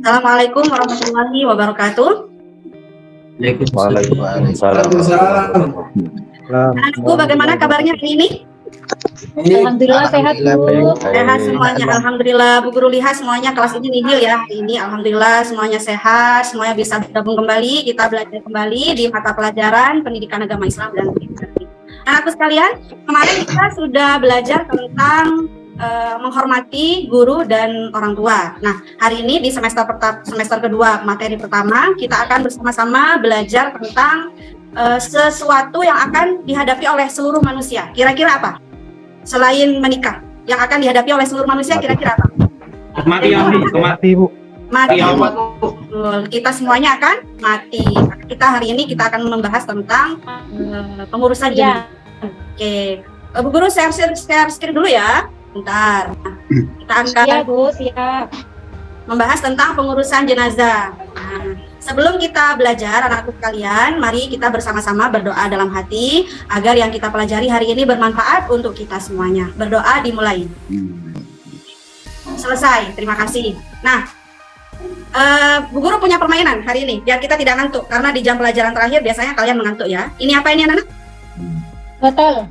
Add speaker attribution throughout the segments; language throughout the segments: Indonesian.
Speaker 1: Assalamualaikum warahmatullahi wabarakatuh.
Speaker 2: Waalaikumsalam.
Speaker 1: Anakku, bagaimana kabarnya hari ini?
Speaker 3: Alhamdulillah sehat, Bu.
Speaker 1: Sehat semuanya, alhamdulillah. Bu Guru lihat semuanya kelas ini nihil ya hari ini. Alhamdulillah semuanya sehat, semuanya bisa bergabung kembali. Kita belajar kembali di mata pelajaran Pendidikan Agama Islam dan Fiqh. Anakku sekalian, kemarin kita sudah belajar tentang menghormati guru dan orang tua. Nah, hari ini di semester kedua, materi pertama, kita akan bersama-sama belajar tentang sesuatu yang akan dihadapi oleh seluruh manusia. Kira-kira apa? Selain menikah, yang akan dihadapi oleh seluruh manusia kira-kira apa?
Speaker 2: Mati, Bu.
Speaker 1: Mati. Betul. Kita semuanya akan mati. Kita hari ini kita akan membahas tentang pengurusan jenazah. Oke. Bu Guru share screen dulu ya. Bentar. Kita akan
Speaker 3: siap.
Speaker 1: membahas tentang pengurusan jenazah. Nah, sebelum kita belajar, anak-anakku sekalian, mari kita bersama-sama berdoa dalam hati agar yang kita pelajari hari ini bermanfaat untuk kita semuanya. Berdoa dimulai. Selesai, terima kasih. Nah, Bu Guru punya permainan hari ini, biar kita tidak ngantuk. Karena di jam pelajaran terakhir biasanya kalian mengantuk ya. Ini apa ini anak-anak?
Speaker 3: Botol.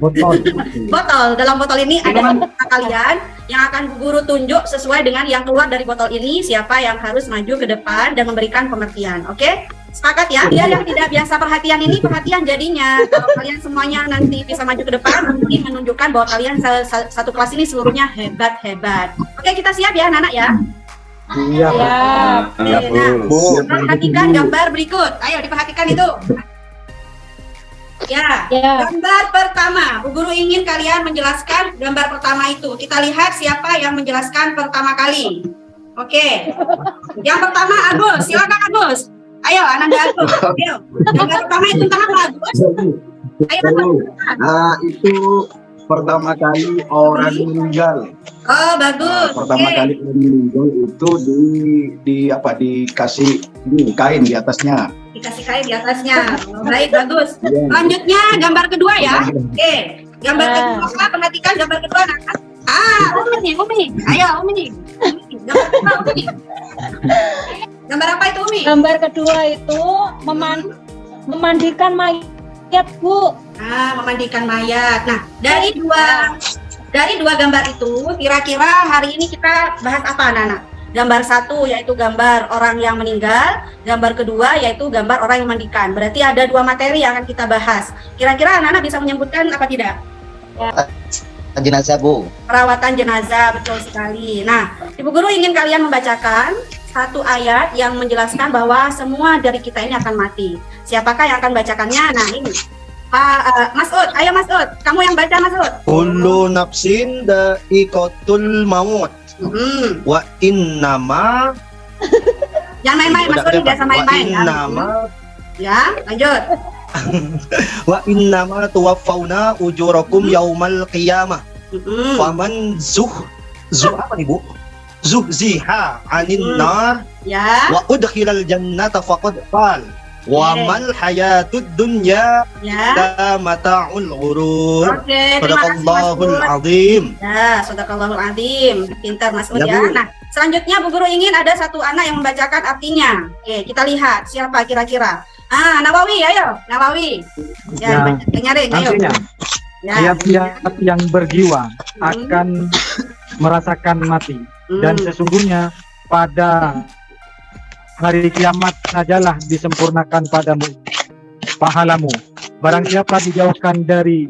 Speaker 1: Dalam botol ini ada kata kalian yang akan Bu Guru tunjuk sesuai dengan yang keluar dari botol ini. Siapa yang harus maju ke depan dan memberikan pengertian. Oke? Sepakat ya? Biar yang tidak biasa perhatian ini perhatian jadinya. Kalau kalian semuanya nanti bisa maju ke depan, ini menunjukkan bahwa kalian satu kelas ini seluruhnya hebat-hebat. Oke, kita siap ya anak-anak ya?
Speaker 2: Iya,
Speaker 1: Nah, perhatikan gambar berikut. Ayo diperhatikan itu. Ya, gambar pertama. Bu Guru ingin kalian menjelaskan gambar pertama itu. Kita lihat siapa yang menjelaskan pertama kali. Oke. Yang pertama Agus, silakan Agus. Ayo, Ananda Agus. Ayo. Gambar pertama itu tentang apa, Agus? Ayo, Agus.
Speaker 4: Nah, itu pertama kali orang meninggal.
Speaker 1: Oh, bagus.
Speaker 4: Pertama kali orang meninggal itu dikasih kain di atasnya.
Speaker 1: Dikasih kain di atasnya. Baik, bagus. Selanjutnya gambar kedua ya. Oke. Gambar kedua, perhatikan gambar kedua anak. Umi. Ayo, Umi. Gambar kedua, Umi. Gambar apa itu, Umi?
Speaker 3: Gambar kedua itu memandikan mayat, Bu.
Speaker 1: Memandikan mayat. Nah, dari dua gambar itu, kira-kira hari ini kita bahas apa, anak-anak? Gambar satu yaitu gambar orang yang meninggal, gambar kedua yaitu gambar orang yang mandikan. Berarti ada dua materi yang akan kita bahas. Kira-kira anak-anak bisa menyebutkan apa tidak?
Speaker 5: Jenazah, Bu.
Speaker 1: Perawatan jenazah, betul sekali. Nah, Ibu Guru ingin kalian membacakan satu ayat yang menjelaskan bahwa semua dari kita ini akan mati. Siapakah yang akan bacakannya? Nah, ini. Pak Mas'ud, ayo Mas'ud. Kamu yang baca, Mas'ud.
Speaker 5: Kullu nafsin dha'iqatul maut. Wa innama.
Speaker 1: Jangan main-main, Mas'ud, biasa main-main. Ya, lanjut.
Speaker 5: Wa innama tuwaffawna ujurakum yaumal qiyamah. Faman apa nih, Bu? Zuhziha 'anil nar wa udkhilal jannata faqad fal. Wa mal hayatud dunya illa mata'ul ghurur. Sadaqallahul azim.
Speaker 1: Ya, sadaqallahul azim. Pintar Mas Ud ya. Nah, selanjutnya Bu Guru ingin ada satu anak yang membacakan artinya. Oke, kita lihat siapa kira-kira. Nawawi, ayo. Nawawi. Ya, nyaring, ayo.
Speaker 2: Tiap-tiap yang berjiwa akan merasakan mati. Dan sesungguhnya pada hari kiamat sajalah disempurnakan padamu pahalamu. Barang siapa dijauhkan dari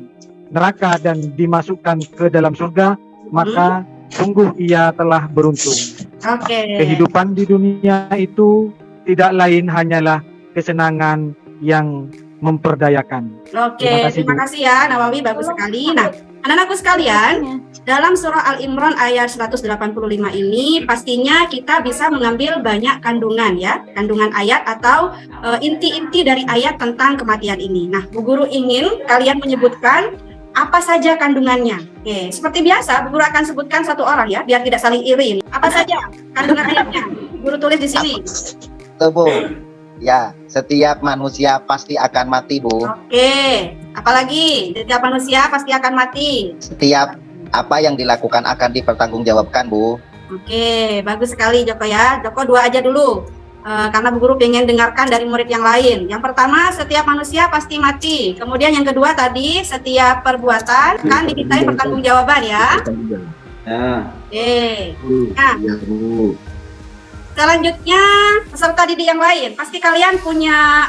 Speaker 2: neraka dan dimasukkan ke dalam surga, maka sungguh ia telah beruntung. Kehidupan di dunia itu tidak lain hanyalah kesenangan yang memperdayakan.
Speaker 1: Terima kasih ya Nawawi, bagus sekali. Nah, anak-anakku sekalian, dalam surah Al-Imran ayat 185 ini pastinya kita bisa mengambil banyak kandungan ya, kandungan ayat atau inti-inti dari ayat tentang kematian ini. Nah, Bu Guru ingin kalian menyebutkan apa saja kandungannya. Oke, seperti biasa Bu Guru akan sebutkan satu orang ya, biar tidak saling iri. Apa saja kandungan ayatnya? Bu Guru tulis di sini.
Speaker 5: Bu. Ya, setiap manusia pasti akan mati, Bu.
Speaker 1: Oke, apalagi setiap manusia pasti akan mati.
Speaker 5: Setiap apa yang dilakukan akan dipertanggungjawabkan, Bu.
Speaker 1: Oke, bagus sekali Joko ya. Joko 2 aja dulu. Karena Bu Guru pengen dengarkan dari murid yang lain. Yang pertama, setiap manusia pasti mati. Kemudian yang kedua tadi, setiap perbuatan kan dimintai pertanggungjawaban ya.
Speaker 4: Ya.
Speaker 1: Oke. Nah,
Speaker 4: Ya, Bu.
Speaker 1: selanjutnya peserta didik yang lain, pasti kalian punya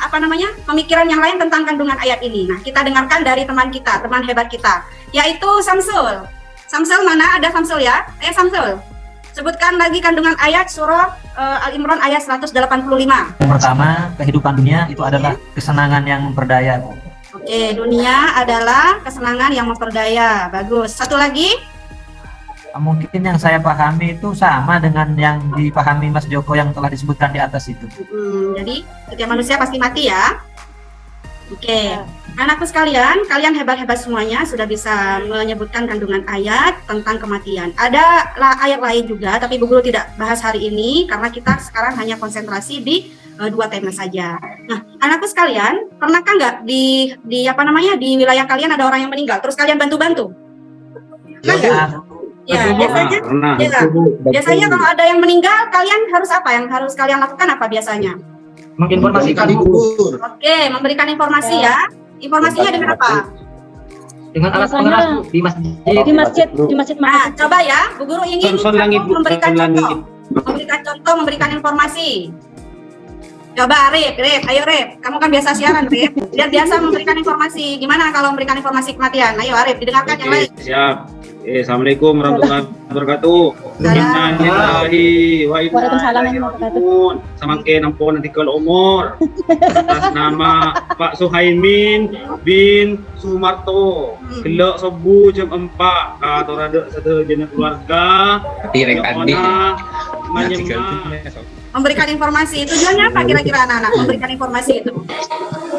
Speaker 1: pemikiran yang lain tentang kandungan ayat ini. Nah, kita dengarkan dari teman kita, teman hebat kita, yaitu Samsul. Samsul mana? Ada Samsul ya? Samsul, sebutkan lagi kandungan ayat surah Al-Imran ayat 185.
Speaker 6: Yang pertama, kehidupan dunia itu adalah kesenangan yang memperdaya.
Speaker 1: Oke, dunia adalah kesenangan yang memperdaya. Bagus. Satu lagi?
Speaker 6: Mungkin yang saya pahami itu sama dengan yang dipahami Mas Joko yang telah disebutkan di atas itu.
Speaker 1: Jadi setiap manusia pasti mati ya. Oke, anakku sekalian, kalian hebat-hebat semuanya, sudah bisa menyebutkan kandungan ayat tentang kematian. Ada ayat lain juga, tapi Bu Guru tidak bahas hari ini karena kita sekarang hanya konsentrasi di 2 tema saja. Nah, anakku sekalian, pernahkah nggak di wilayah kalian ada orang yang meninggal, terus kalian bantu-bantu? Ya, biasanya, biasanya kalau ada yang meninggal, kalian harus apa? Yang harus kalian lakukan apa biasanya?
Speaker 6: Menginformasikan
Speaker 4: Libur.
Speaker 1: Oke, memberikan informasi ya. Informasinya dengan apa?
Speaker 6: dengan alat
Speaker 3: Biasanya
Speaker 6: pengeras Bu, di masjid.
Speaker 3: di masjid
Speaker 1: Nah, coba ya, Bu Guru ingin memberikan contoh, memberikan informasi. Coba Rip, ayo Rip, kamu kan biasa siaran Rip, dia biasa memberikan informasi. Gimana kalau memberikan informasi kematian? Ayo Arif, didengarkan yang lain.
Speaker 7: Siap. Assalamualaikum warahmatullahi wabarakatuh. Innalillahi wa inna ilaihi raji'un. Semakin ampun nanti kalau umur. Atas nama Pak Suhaimin bin Sumarto. Gelak subuh jam 4. Kata rada sejenak keluarga. Memberikan informasi. Tujuannya apa kira-kira anak-anak memberikan informasi itu?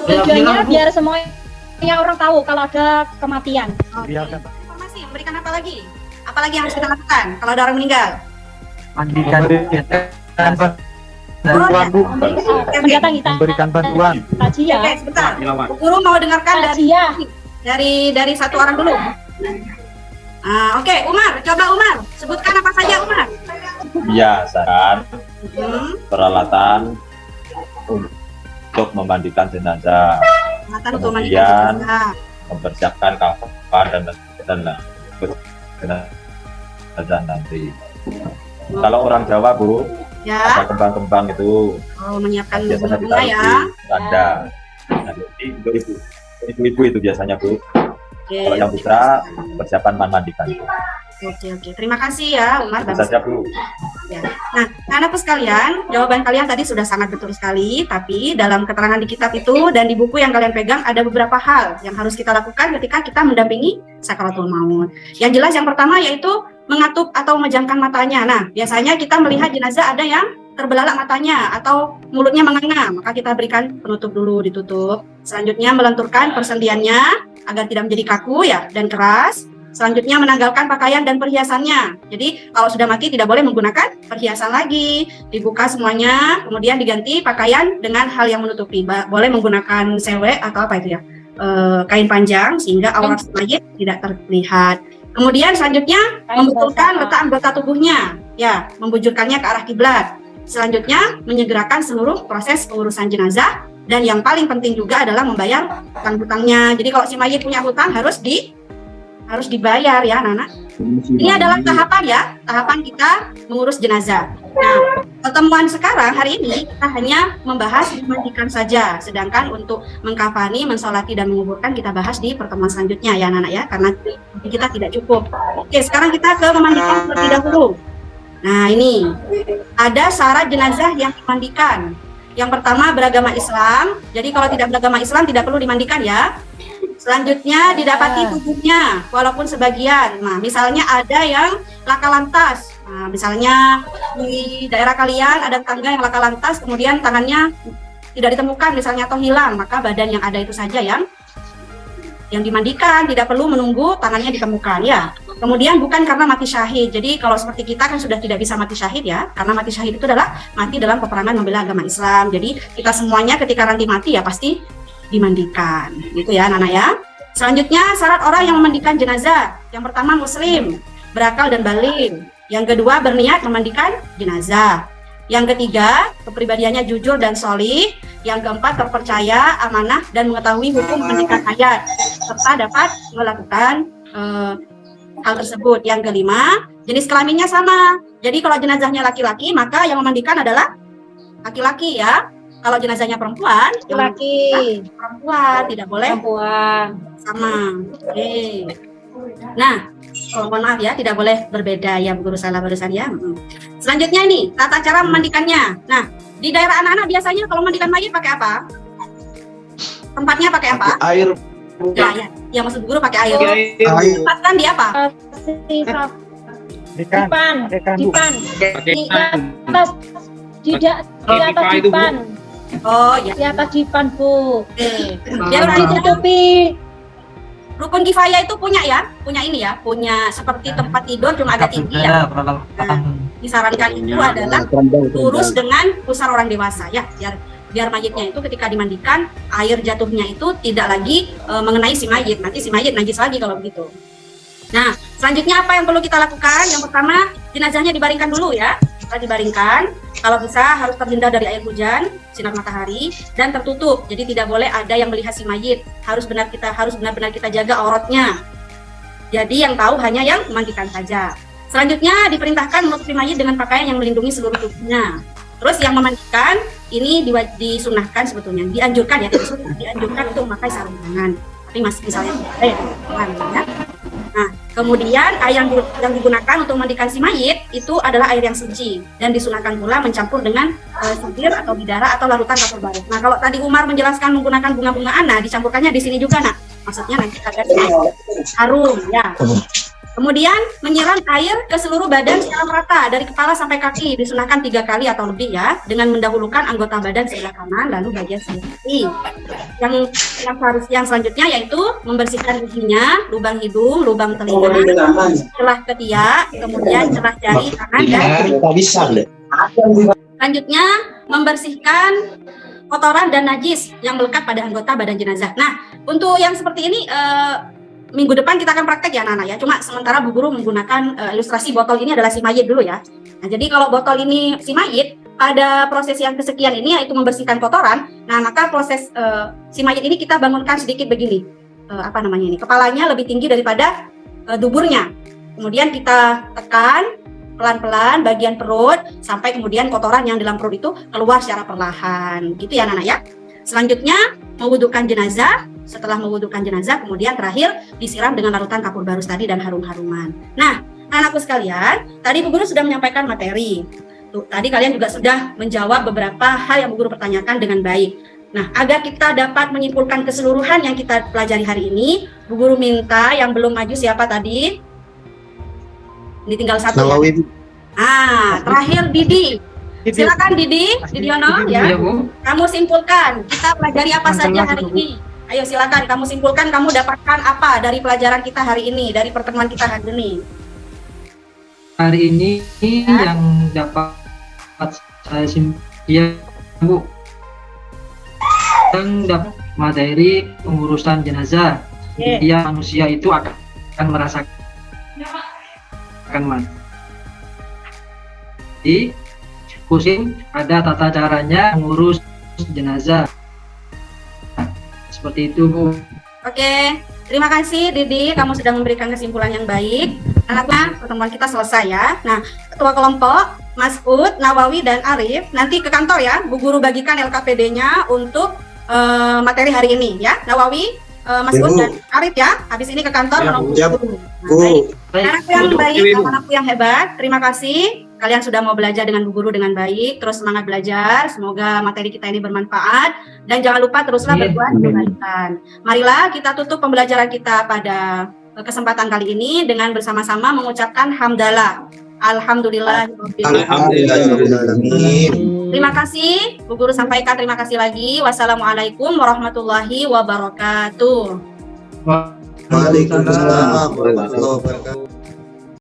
Speaker 3: Tujuannya biar semuanya orang tahu kalau ada kematian.
Speaker 2: Biarkan
Speaker 1: Informasi, memberikan apa lagi? Apa lagi yang harus kita lakukan kalau ada orang meninggal?
Speaker 6: Mandikan
Speaker 2: bantuan Bu,
Speaker 3: Kegiatan kita
Speaker 2: memberikan bantuan.
Speaker 3: kajian.
Speaker 1: Oke, sebentar. Bu Guru mau dengarkan dari satu orang dulu. Oke, Umar, coba Umar, sebutkan apa saja Umar.
Speaker 8: Biasakan peralatan untuk memandikan jenazah, kemudian mempersiapkan kafan dan jenazah nanti. Kalau orang Jawa Bu,
Speaker 1: Ya.
Speaker 8: ada kembang-kembang itu
Speaker 1: Menyiapkan
Speaker 8: biasanya
Speaker 1: bunga
Speaker 8: ditaruh
Speaker 1: ya.
Speaker 8: di tanda. Nah, jadi untuk ibu itu biasanya Bu.
Speaker 1: Oke.
Speaker 8: Kalau yang putra persiapan memandikan.
Speaker 1: Oke. Terima kasih ya Umar.
Speaker 8: Itu
Speaker 1: Bagus.
Speaker 8: saja Bu.
Speaker 1: Ya. Nah, anakku sekalian, jawaban kalian tadi sudah sangat betul sekali, tapi dalam keterangan di kitab itu dan di buku yang kalian pegang ada beberapa hal yang harus kita lakukan ketika kita mendampingi sakaratul maut. Yang jelas yang pertama yaitu mengatup atau memejamkan matanya. Nah, biasanya kita melihat jenazah ada yang terbelalak matanya atau mulutnya menganga, maka kita berikan penutup dulu, ditutup. Selanjutnya melenturkan persendiannya agar tidak menjadi kaku ya dan keras. Selanjutnya menanggalkan pakaian dan perhiasannya. Jadi kalau sudah mati tidak boleh menggunakan perhiasan lagi. Dibuka semuanya, kemudian diganti pakaian dengan hal yang menutupi. Boleh menggunakan sewek atau apa itu ya, kain panjang sehingga aurat mayit tidak terlihat. Kemudian selanjutnya membetulkan letak anggota tubuhnya, ya, membujurkannya ke arah kiblat. Selanjutnya menyegerakan seluruh proses pengurusan jenazah dan yang paling penting juga adalah membayar hutang-hutangnya. Jadi kalau si mayit punya hutang harus dibayar ya anak-anak. Ini adalah tahapan kita mengurus jenazah. Nah, pertemuan sekarang hari ini kita hanya membahas memandikan saja, sedangkan untuk mengkafani, mensolati dan menguburkan kita bahas di pertemuan selanjutnya ya anak-anak ya, karena kita tidak cukup. Oke, sekarang kita ke memandikan terlebih dahulu. Nah, ini ada syarat jenazah yang dimandikan. Yang pertama beragama Islam. Jadi kalau tidak beragama Islam tidak perlu dimandikan ya. Selanjutnya didapati tubuhnya walaupun sebagian. Nah, misalnya ada yang laka lantas. Nah, misalnya di daerah kalian ada tetangga yang laka lantas kemudian tangannya tidak ditemukan misalnya atau hilang, maka badan yang ada itu saja yang dimandikan, tidak perlu menunggu tangannya ditemukan ya. Kemudian bukan karena mati syahid. Jadi kalau seperti kita kan sudah tidak bisa mati syahid ya, karena mati syahid itu adalah mati dalam peperangan membela agama Islam. Jadi kita semuanya ketika nanti mati ya pasti dimandikan, gitu ya anak-anak ya. Selanjutnya syarat orang yang memandikan jenazah. Yang pertama muslim, berakal dan baligh. Yang kedua, berniat memandikan jenazah. Yang ketiga, kepribadiannya jujur dan sholih. Yang keempat, terpercaya, amanah, dan mengetahui hukum memandikan mayat, serta dapat melakukan hal tersebut. Yang kelima, jenis kelaminnya sama. Jadi kalau jenazahnya laki-laki, maka yang memandikan adalah laki-laki ya. Kalau jenazahnya perempuan, yang
Speaker 3: Laki.
Speaker 1: perempuan, tidak boleh
Speaker 3: Perempuan.
Speaker 1: sama. Oke. Nah, mohon maaf ya, tidak boleh berbeda ya, Bu Guru, salah barusan ya. Selanjutnya ini, tata cara memandikannya. Nah, di daerah anak-anak biasanya kalau mandikan mayit pakai apa? Tempatnya pakai apa?
Speaker 4: Air.
Speaker 1: Ya maksud Bu Guru pakai air.
Speaker 4: Air.
Speaker 1: Tempatkan di apa?
Speaker 2: Ikan,
Speaker 3: Dipan.
Speaker 2: ikan Bu.
Speaker 3: Dipan.
Speaker 7: Pakai
Speaker 3: Di atas. Di atas
Speaker 7: itu, Bu.
Speaker 3: dipan.
Speaker 1: Oh ya.
Speaker 3: Di atas dipan, Bu.
Speaker 1: Oke. Dia
Speaker 3: Jangan ditutupi.
Speaker 1: Rukun kifayah itu punya ya, punya ini ya, punya seperti tempat tidur cuma agak tinggi ya. Disarankan itu adalah lurus dengan pusar orang dewasa ya, biar mayitnya itu ketika dimandikan air jatuhnya itu tidak lagi mengenai si mayit, nanti si mayit najis lagi kalau begitu. Nah, selanjutnya apa yang perlu kita lakukan? Yang pertama, jenazahnya dibaringkan dulu ya. Setelah dibaringkan, kalau bisa harus terhindar dari air hujan, sinar matahari, dan tertutup. Jadi tidak boleh ada yang melihat si mayit. Harus benar-benar kita jaga auratnya. Jadi yang tahu hanya yang memandikan saja. Selanjutnya diperintahkan menutupi mayit dengan pakaian yang melindungi seluruh tubuhnya. Terus yang memandikan ini disunahkan sebetulnya, dianjurkan ya, dianjurkan untuk memakai sarung tangan. Tapi misalnya ya. Nah, kemudian air yang digunakan untuk memandikan si mayit itu adalah air yang suci dan disunahkan pula mencampur dengan sidir atau bidara atau larutan kapur barus. Nah, kalau tadi Umar menjelaskan menggunakan bunga-bunga ana, dicampurkannya di sini juga, nak. Maksudnya nanti agar harum, ya. Kemudian menyiram air ke seluruh badan secara merata dari kepala sampai kaki, disunahkan 3 kali atau lebih ya, dengan mendahulukan anggota badan sebelah kanan lalu bagian sebelah kiri. Yang selanjutnya yaitu membersihkan giginya, lubang hidung, lubang telinga, celah ketiak, kemudian celah jari tangan dan selanjutnya membersihkan kotoran dan najis yang melekat pada anggota badan jenazah. Nah, untuk yang seperti ini minggu depan kita akan praktek ya anak-anak ya. Cuma sementara Bu Guru menggunakan ilustrasi botol ini adalah si mayit dulu ya. Nah, jadi kalau botol ini si mayit, pada proses yang kesekian ini yaitu membersihkan kotoran. Nah, maka proses si mayit ini kita bangunkan sedikit begini. Kepalanya lebih tinggi daripada duburnya. Kemudian kita tekan pelan-pelan bagian perut sampai kemudian kotoran yang dalam perut itu keluar secara perlahan. Gitu ya anak-anak ya. Selanjutnya mewudukan jenazah. Setelah mewudukan jenazah, kemudian terakhir disiram dengan larutan kapur barus tadi dan harum-haruman. Nah, anakku sekalian, tadi Bu Guru sudah menyampaikan materi. Tadi kalian juga sudah menjawab beberapa hal yang Bu Guru pertanyakan dengan baik. Nah, agar kita dapat menyimpulkan keseluruhan yang kita pelajari hari ini, Bu Guru minta yang belum maju siapa tadi? Ini tinggal satu ya. Terakhir Didi. Silakan Didi, Didiono ya. Kamu simpulkan, kita pelajari apa saja hari ini. Ayo silakan kamu simpulkan, kamu dapatkan apa dari pelajaran kita hari ini, dari pertemuan kita hari ini.
Speaker 9: Hari ini yang dapat saya simpulkan, Bu, yang dapat materi pengurusan jenazah. Dia manusia itu akan merasakan mati. Di pusing ada tata caranya mengurus jenazah. Seperti itu, Bu.
Speaker 1: Oke, terima kasih Didi, kamu sudah memberikan kesimpulan yang baik. Anaknya, pertemuan kita selesai ya. Nah, ketua kelompok Mas Ud, Nawawi, dan Arif nanti ke kantor ya. Bu Guru bagikan LKPD-nya untuk materi hari ini ya. Nawawi, Mas Ud, dan Arif ya. Habis ini ke kantor menempuh guru. Anakku yang baik, anakku yang hebat. Terima kasih. Kalian sudah mau belajar dengan Bu Guru dengan baik, terus semangat belajar. Semoga materi kita ini bermanfaat dan jangan lupa teruslah berbuat kebaikan. Marilah kita tutup pembelajaran kita pada kesempatan kali ini dengan bersama-sama mengucapkan hamdalah. Alhamdulillah. Terima kasih Bu Guru, sampaikan terima kasih lagi. Wassalamualaikum warahmatullahi wabarakatuh.
Speaker 4: Waalaikumsalam warahmatullahi wabarakatuh.